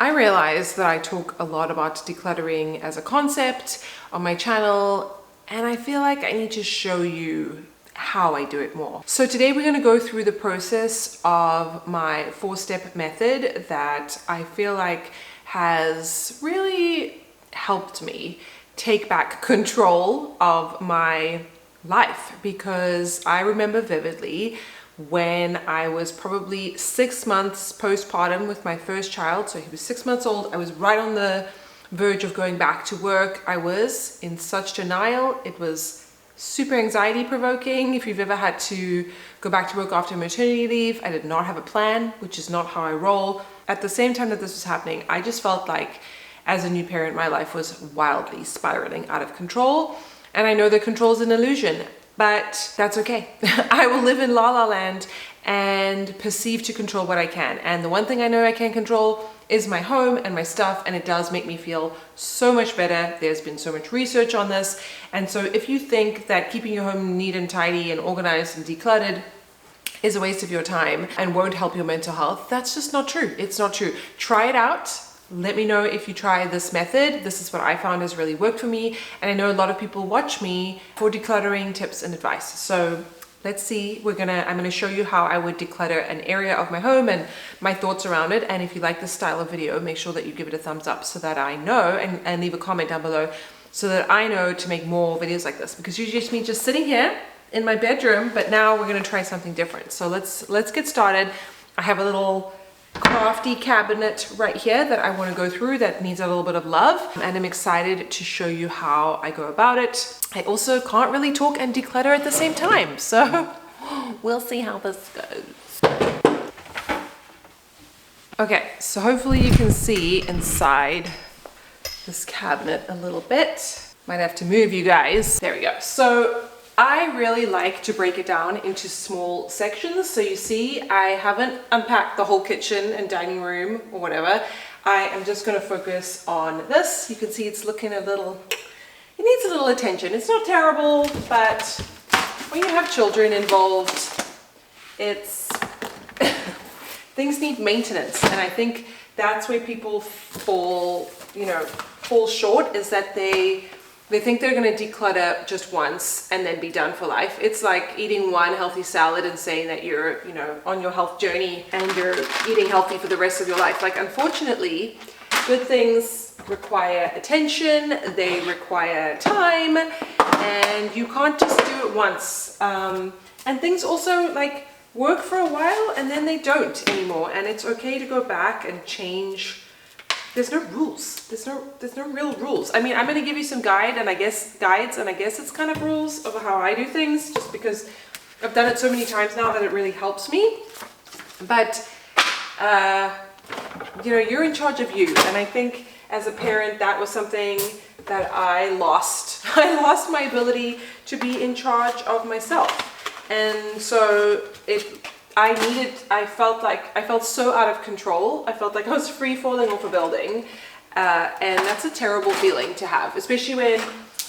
I realized that I talk a lot about decluttering as a concept on my channel, and I feel like I need to show you how I do it more. So today we're going to go through the process of my 4-step method that I feel like has really helped me take back control of my life, because I remember vividly when I was probably 6 months postpartum with my first child. So he was 6 months old. I was right on the verge of going back to work. I was in such denial. It was super anxiety provoking. If you've ever had to go back to work after maternity leave, I did not have a plan, which is not how I roll. At the same time that this was happening, I just felt like as a new parent, my life was wildly spiraling out of control. And I know that control is an illusion, but that's okay. I will live in la la land and perceive to control what I can. And the one thing I know I can control is my home and my stuff, and it does make me feel so much better. There's been so much research on this. And so if you think that keeping your home neat and tidy and organized and decluttered is a waste of your time and won't help your mental health, that's just not true. It's not true. Try it out. Let me know if you try this method. This is what I found has really worked for me. And I know a lot of people watch me for decluttering tips and advice. So let's see, I'm gonna show you how I would declutter an area of my home and my thoughts around it. And if you like this style of video, make sure that you give it a thumbs up so that I know, and leave a comment down below so that I know to make more videos like this, because usually it's me just sitting here in my bedroom, but now we're gonna try something different. So let's get started. I have a little crafty cabinet right here that I want to go through that needs a little bit of love, and I'm excited to show you how I go about it. I also can't really talk and declutter at the same time, so we'll see how this goes. Okay, so hopefully you can see inside this cabinet a little bit. Might have to move you guys. There we go. So I really like to break it down into small sections. So you see, I haven't unpacked the whole kitchen and dining room or whatever. I am just going to focus on this. You can see it's looking it needs a little attention. It's not terrible, but when you have children involved, things need maintenance. And I think that's where people fall short, is that they think they're going to declutter just once and then be done for life. It's like eating one healthy salad and saying that you're, on your health journey and you're eating healthy for the rest of your life. Like, unfortunately, good things require attention, they require time, and you can't just do it once. And things also work for a while and then they don't anymore. And it's okay to go back and change. There's no rules. There's no real rules. I mean, I'm going to give you some guides, and I guess it's kind of rules of how I do things, just because I've done it so many times now that it really helps me. But you're in charge of you, and I think as a parent that was something that I lost. I lost my ability to be in charge of myself, and so I felt so out of control. I felt like I was free falling off a building. And that's a terrible feeling to have, especially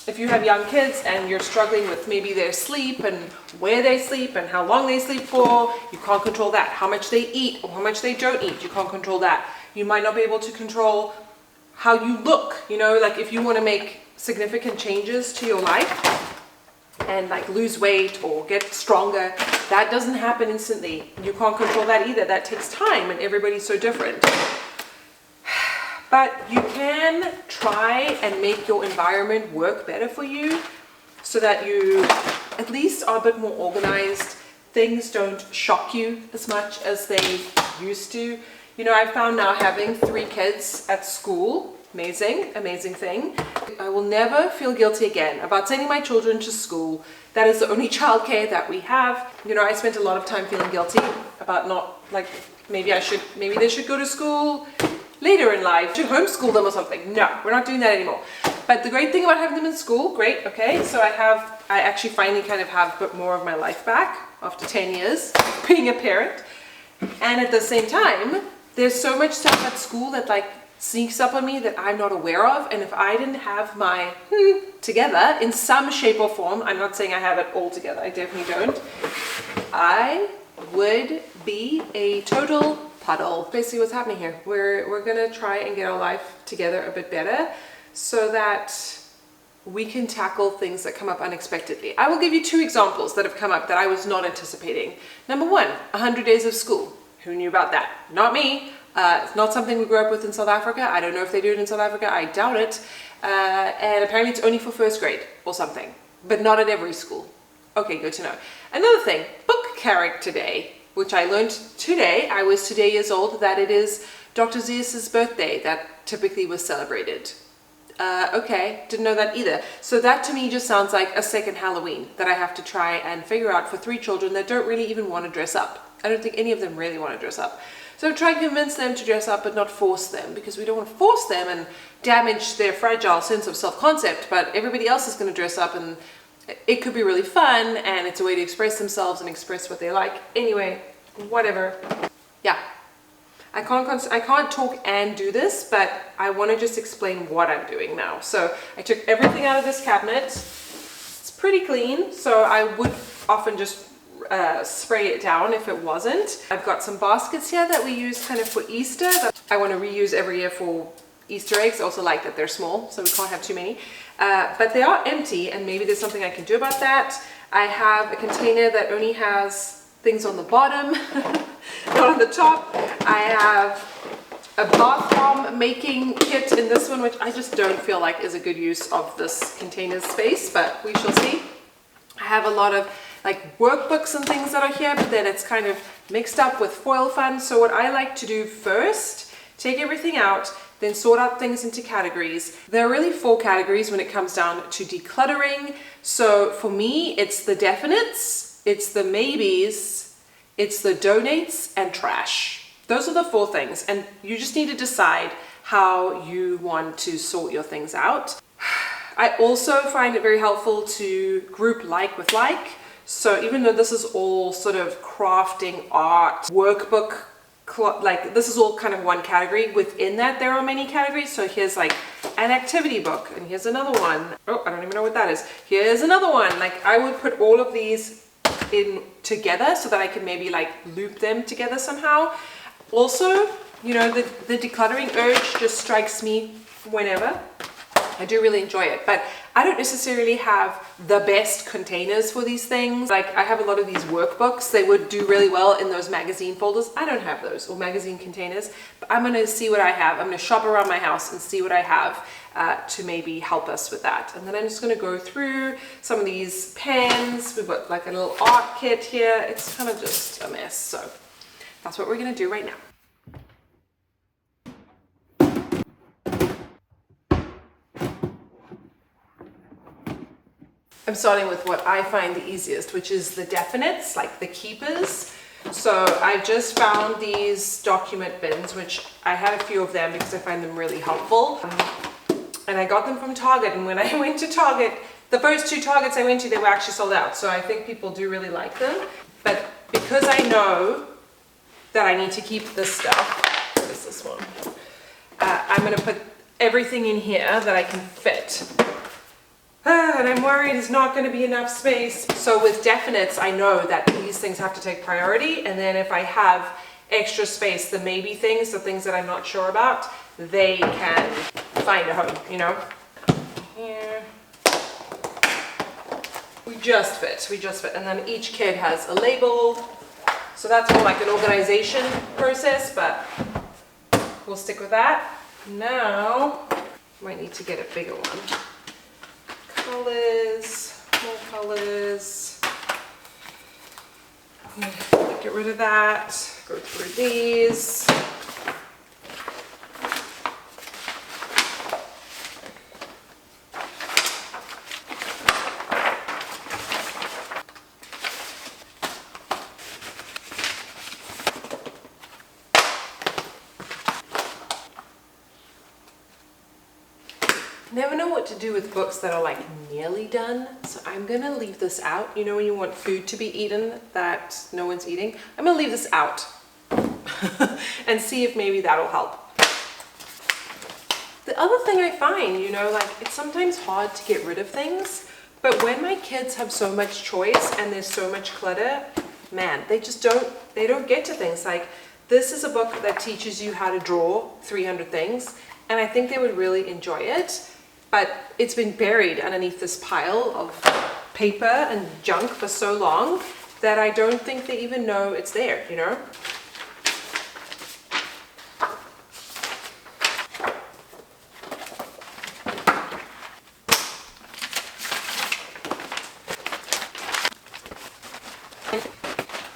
if you have young kids and you're struggling with maybe their sleep and where they sleep and how long they sleep for. You can't control that. How much they eat or how much they don't eat, you can't control that. You might not be able to control how you look, if you want to make significant changes to your life and lose weight or get stronger, that doesn't happen instantly. You can't control that either. That takes time, and everybody's so different. But you can try and make your environment work better for you so that you at least are a bit more organized. Things don't shock you as much as they used to. I found now having 3 kids at school, amazing thing. I will never feel guilty again about sending my children to school. That is the only childcare that we have. I spent a lot of time feeling guilty about not, maybe they should go to school later in life, to homeschool them or something. No, we're not doing that anymore. But the great thing about having them in school, great, okay, so I actually finally kind of have a bit more of my life back after 10 years being a parent. And at the same time, there's so much stuff at school that sneaks up on me that I'm not aware of. And if I didn't have my together in some shape or form, I'm not saying I have it all together, I definitely don't, I would be a total puddle. Basically what's happening here, we're gonna try and get our life together a bit better so that we can tackle things that come up unexpectedly. I will give you 2 examples that have come up that I was not anticipating. Number 1, 100 days of school. Who knew about that? Not me. It's not something we grew up with in South Africa. I don't know if they do it in South Africa. I doubt it. And apparently it's only for 1st grade or something, but not at every school. Okay, good to know. Another thing, book character day, which I learned today. I was today years old, that it is Dr. Zeus's birthday that typically was celebrated. Okay, didn't know that either. So that to me just sounds like a second Halloween that I have to try and figure out for 3 children that don't really even want to dress up. I don't think any of them really want to dress up. So try and convince them to dress up but not force them, because we don't want to force them and damage their fragile sense of self-concept, but everybody else is going to dress up and it could be really fun and it's a way to express themselves and express what they like. Anyway, whatever. Yeah. I can't talk and do this, but I want to just explain what I'm doing now. So I took everything out of this cabinet. It's pretty clean, so I would often just spray it down if it wasn't. I've got some baskets here that we use kind of for Easter that I want to reuse every year for Easter eggs. I also like that they're small, so we can't have too many. But they are empty, and maybe there's something I can do about that. I have a container that only has things on the bottom, not on the top. I have a bath bomb making kit in this one, which I just don't feel like is a good use of this container space, but we shall see. I have a lot of like workbooks and things that are here, but then it's kind of mixed up with foil fun. So what I like to do first, take everything out, then sort out things into categories. There are really 4 categories when it comes down to decluttering. So for me, it's the definites, it's the maybes, it's the donates, and trash. Those are the 4 things, and you just need to decide how you want to sort your things out. I also find it very helpful to group like with like. So even though this is all sort of crafting, art, workbook, like this is all kind of one category, within that there are many categories. So here's like an activity book, and here's another one. Oh, I don't even know what that is. Here's another one. Like I would put all of these in together so that I can maybe like loop them together somehow. Also, you know, the decluttering urge just strikes me whenever. I do really enjoy it, but I don't necessarily have the best containers for these things. Like I have a lot of these workbooks. They would do really well in those magazine folders. I don't have those, or magazine containers, but I'm gonna see what I have. I'm gonna shop around my house and see what I have to maybe help us with that. And then I'm just gonna go through some of these pens. We've got like a little art kit here. It's kind of just a mess. So that's what we're gonna do right now. I'm starting with what I find the easiest, which is the definites, like the keepers. So I just found these document bins, which I had a few of them because I find them really helpful. And I got them from Target, and when I went to Target, the first 2 Targets I went to, they were actually sold out. So I think people do really like them. But because I know that I need to keep this stuff, what is this one? I'm gonna put everything in here that I can fit. And I'm worried it's not going to be enough space. So with definites, I know that these things have to take priority. And then if I have extra space, the maybe things, the things that I'm not sure about, they can find a home, you know? Here. We just fit. And then each kid has a label. So that's more like an organization process, but we'll stick with that. Now, might need to get a bigger one. Colors, more colors. Get rid of that. Go through these. Never know what to do with books that are like nearly done, so I'm gonna leave this out. You know when you want food to be eaten that no one's eating? I'm gonna leave this out and see if maybe that'll help. The other thing I find, you know, like it's sometimes hard to get rid of things, but when my kids have so much choice and there's so much clutter, man, they don't get to things. Like This is a book that teaches you how to draw 300 things, and I think they would really enjoy it, but it's been buried underneath this pile of paper and junk for so long that I don't think they even know it's there, you know?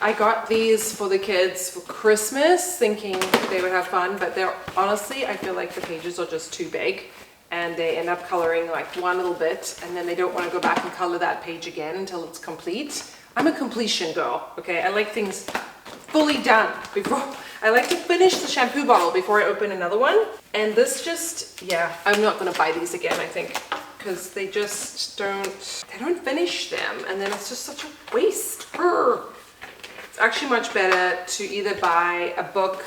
I got these for the kids for Christmas, thinking they would have fun, but they're honestly, I feel like the pages are just too big and they end up coloring like one little bit and then they don't want to go back and color that page again until it's complete. I'm a completion girl, okay? I like things fully done before. I like to finish the shampoo bottle before I open another one. And this just, yeah, I'm not going to buy these again, I think, because they just don't finish them, and then it's just such a waste. It's actually much better to either buy a book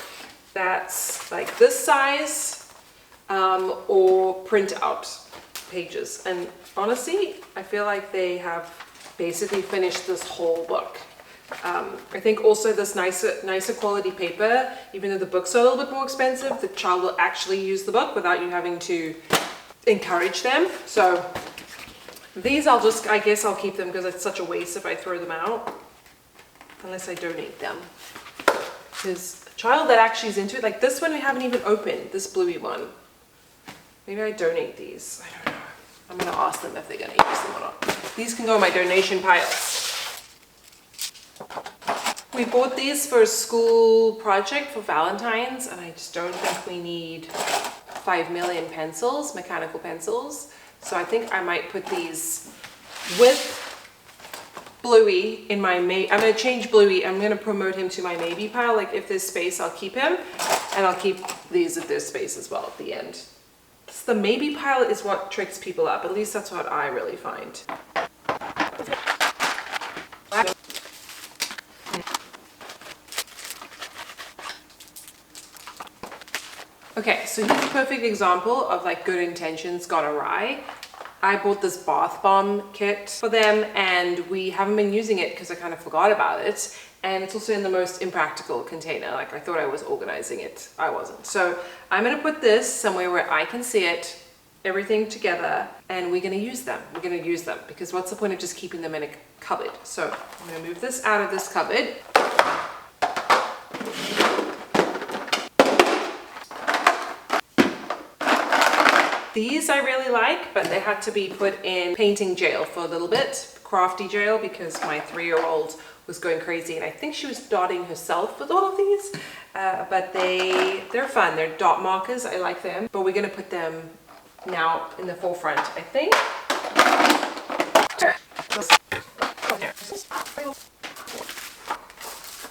that's like this size or print out pages. And honestly, I feel like they have basically finished this whole book. I think also this nicer quality paper, even though the books are a little bit more expensive, the child will actually use the book without you having to encourage them. So these I guess I'll keep them because it's such a waste if I throw them out. Unless I donate them. Because a child that actually is into it, like this one we haven't even opened, this bluey one. Maybe I donate these. I don't know. I'm going to ask them if they're going to use them or not. These can go in my donation piles. We bought these for a school project for Valentine's, and I just don't think we need 5 million pencils, mechanical pencils. So I think I might put these with Bluey in my I'm going to change Bluey. I'm going to promote him to my maybe pile. Like if there's space, I'll keep him, and I'll keep these if there's space as well at the end. So the maybe pile is what tricks people up. At least that's what I really find. Okay, so here's a perfect example of like good intentions gone awry. I bought this bath bomb kit for them and we haven't been using it because I kind of forgot about it. And it's also in the most impractical container. Like I thought I was organizing it. I wasn't. So I'm going to put this somewhere where I can see it, everything together, and we're going to use them. We're going to use them because what's the point of just keeping them in a cupboard? So I'm going to move this out of this cupboard. These I really like, but they had to be put in painting jail for a little bit, crafty jail, because my 3-year-old was going crazy and I think she was dotting herself with all of these. But they're fun. They're dot markers. I like them, but we're going to put them now in the forefront, I think.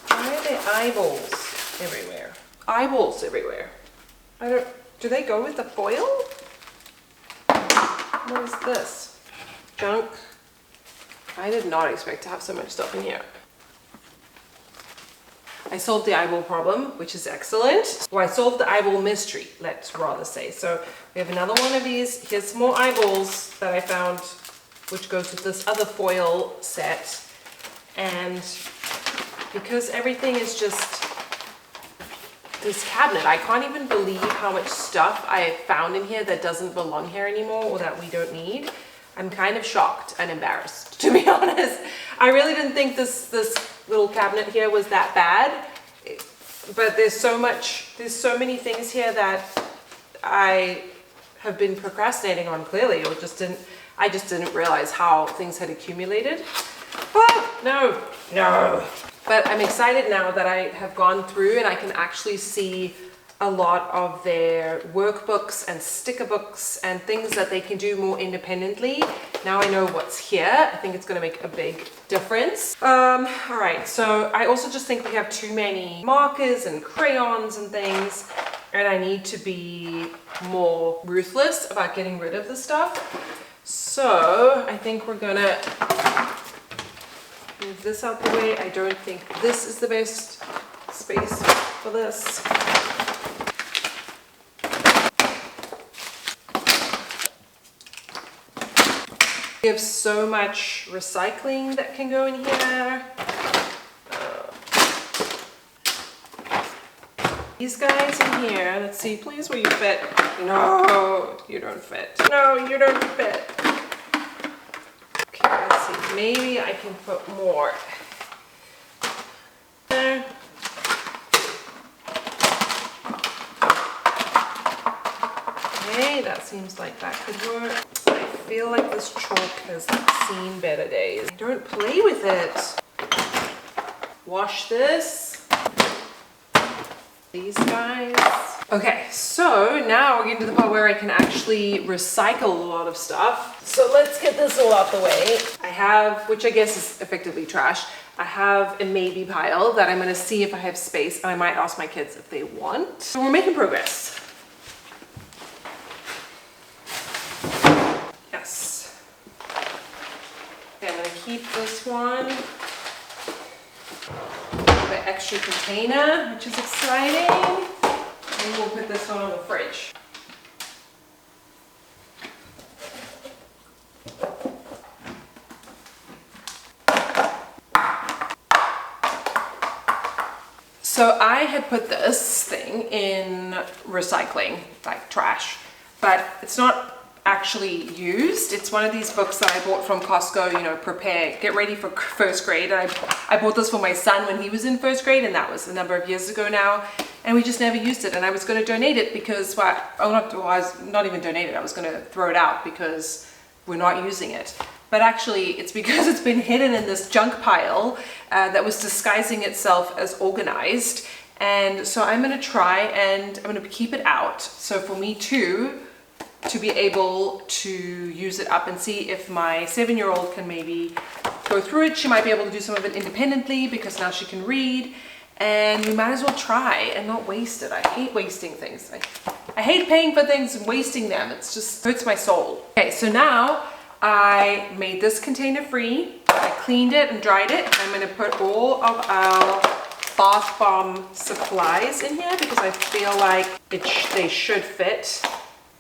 Why are there eyeballs everywhere? Eyeballs everywhere. Do they go with the foil? What is this? Junk. I did not expect to have so much stuff in here. I solved the eyeball problem, which is excellent. Well, I solved the eyeball mystery, let's rather say. So we have another one of these. Here's some more eyeballs that I found, which goes with this other foil set. And because everything is just this cabinet, I can't even believe how much stuff I have found in here that doesn't belong here anymore or that we don't need. I'm kind of shocked and embarrassed, to be honest. I really didn't think this little cabinet here was that bad, but there's so many things here that I have been procrastinating on clearly, or I just didn't realize how things had accumulated. Oh, no. But I'm excited now that I have gone through and I can actually see a lot of their workbooks and sticker books and things that they can do more independently. Now I know what's here. I think it's going to make a big difference. All right, so I also just think we have too many markers and crayons and things, and I need to be more ruthless about getting rid of the stuff. So I think we're gonna move this out the way. I don't think this is the best space for this. We have so much recycling that can go in here. These guys in here, let's see, please will you fit? No, you don't fit. No, you don't fit. Okay, let's see, maybe I can put more. There. Okay, that seems like that could work. I feel like this chalk has seen better days. Don't play with it. Wash this. These guys. Okay, so now we're getting to the part where I can actually recycle a lot of stuff. So let's get this all out the way. I have, which I guess is effectively trash, I have a maybe pile that I'm gonna see if I have space, and I might ask my kids if they want. So we're making progress. Yes. Okay, I'm gonna keep this one. The extra container, which is exciting. And we'll put this one on the fridge. So I had put this thing in recycling, like trash, but it's not actually used. It's one of these books that I bought from Costco, you know, prepare, get ready for first grade. And I bought this for my son when he was in first grade, and that was a number of years ago now. And we just never used it. And I was going to donate it because, well, I was not even donate it. I was going to throw it out because we're not using it. But actually, it's because it's been hidden in this junk pile that was disguising itself as organized. And so I'm going to try and I'm going to keep it out. So for me too, to be able to use it up and see if my 7-year-old can maybe go through it. She might be able to do some of it independently because now she can read, and we might as well try and not waste it. I hate wasting things. I hate paying for things and wasting them. It's just hurts my soul. Okay, so now I made this container free. I cleaned it and dried it. I'm gonna put all of our bath bomb supplies in here because I feel like they should fit.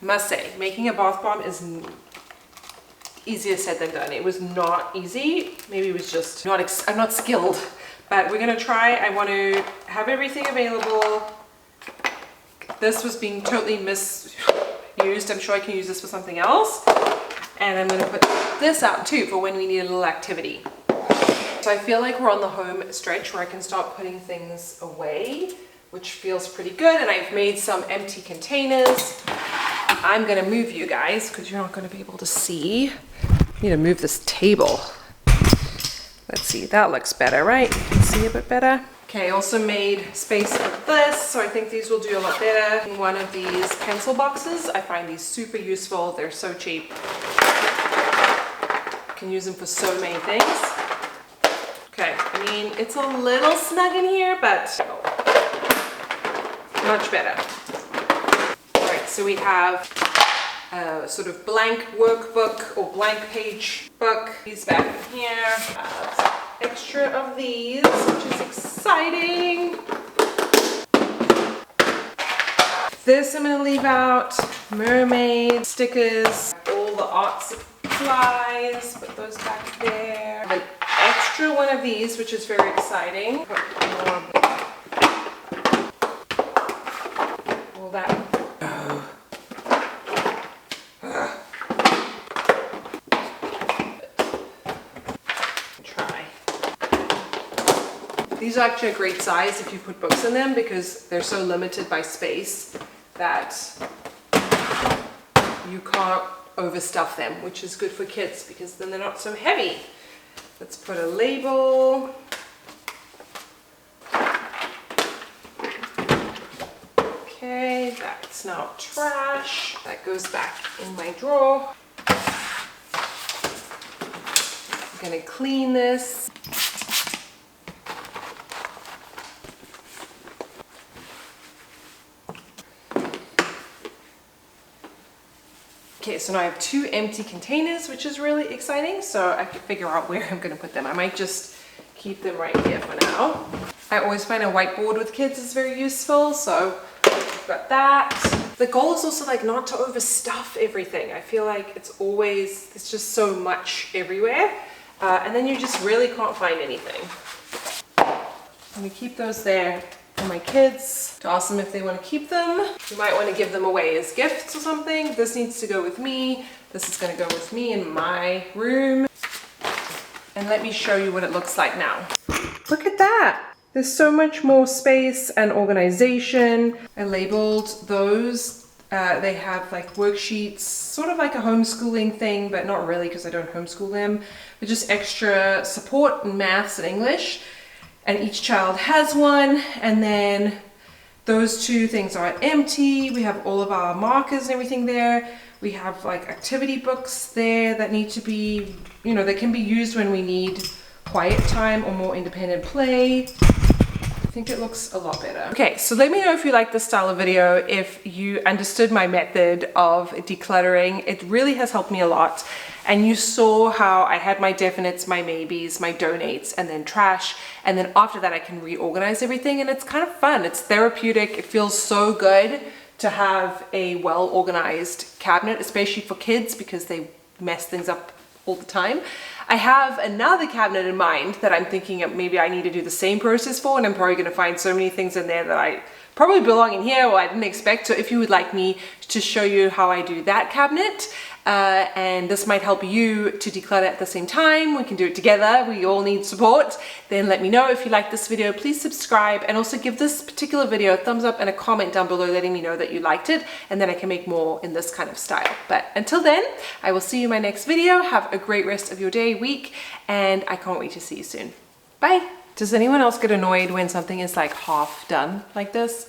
Must say, making a bath bomb is easier said than done. It was not easy. Maybe it was just I'm not skilled, but we're gonna try. I want to have everything available. This was being totally misused. I'm sure I can use this for something else. And I'm gonna put this out too for when we need a little activity. So I feel like we're on the home stretch where I can start putting things away, which feels pretty good. And I've made some empty containers. I'm gonna move you guys because you're not gonna be able to see. I need to move this table. Let's see, that looks better, right? You can see a bit better. Okay, I also made space for this, so I think these will do a lot better. In one of these pencil boxes, I find these super useful. They're so cheap. You can use them for so many things. Okay, I mean, it's a little snug in here, but much better. So we have a sort of blank workbook or blank page book. These back in here. Extra of these, which is exciting. This I'm going to leave out. Mermaid stickers, all the art supplies. Put those back there. An extra one of these, which is very exciting. Put more. All that. These are actually a great size if you put books in them because they're so limited by space that you can't overstuff them, which is good for kids because then they're not so heavy. Let's put a label. Okay, that's now trash. That goes back in my drawer. I'm gonna clean this. Okay, so now I have 2 empty containers, which is really exciting. So I can figure out where I'm gonna put them. I might just keep them right here for now. I always find a whiteboard with kids is very useful, so I've got that. The goal is also like not to overstuff everything. I feel like it's just so much everywhere. And then you just really can't find anything. I'm gonna keep those there. for my kids to ask them if they want to keep them. You might want to give them away as gifts or something. This needs to go with me. This is going to go with me in my room. And let me show you what it looks like now. Look at that. There's so much more space and organization. I labeled those. They have like worksheets, sort of like a homeschooling thing, but not really because I don't homeschool them, but just extra support in maths and English. And each child has one. And then those two things are empty. We have all of our markers and everything there. We have like activity books there that need to be, you know, that can be used when we need quiet time or more independent play. I think it looks a lot better. Okay, so let me know if you like this style of video, if you understood my method of decluttering. It really has helped me a lot. And you saw how I had my definites, my maybes, my donates, and then trash. And then after that, I can reorganize everything. And it's kind of fun. It's therapeutic. It feels so good to have a well-organized cabinet, especially for kids because they mess things up all the time. I have another cabinet in mind that I'm thinking of maybe I need to do the same process for, and I'm probably going to find so many things in there that I probably belong in here or I didn't expect. So if you would like me to show you how I do that cabinet, and this might help you to declutter at the same time, we can do it together, we all need support, then let me know. If you like this video, please subscribe, and also give this particular video a thumbs up and a comment down below letting me know that you liked it, and then I can make more in this kind of style. But until then, I will see you in my next video. Have a great rest of your day, week, and I can't wait to see you soon. Bye. Does anyone else get annoyed when something is like half done like this?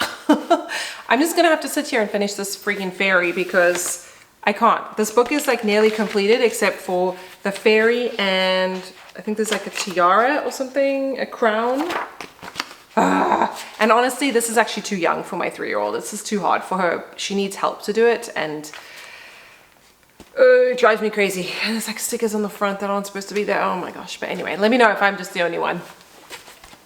I'm just gonna have to sit here and finish this freaking fairy because I can't. This book is like nearly completed except for the fairy, and I think there's like a tiara or something, a crown. And honestly, this is actually too young for my 3-year-old. This is too hard for her. She needs help to do it, and it drives me crazy. And there's like stickers on the front that aren't supposed to be there. Oh my gosh. But anyway, let me know if I'm just the only one.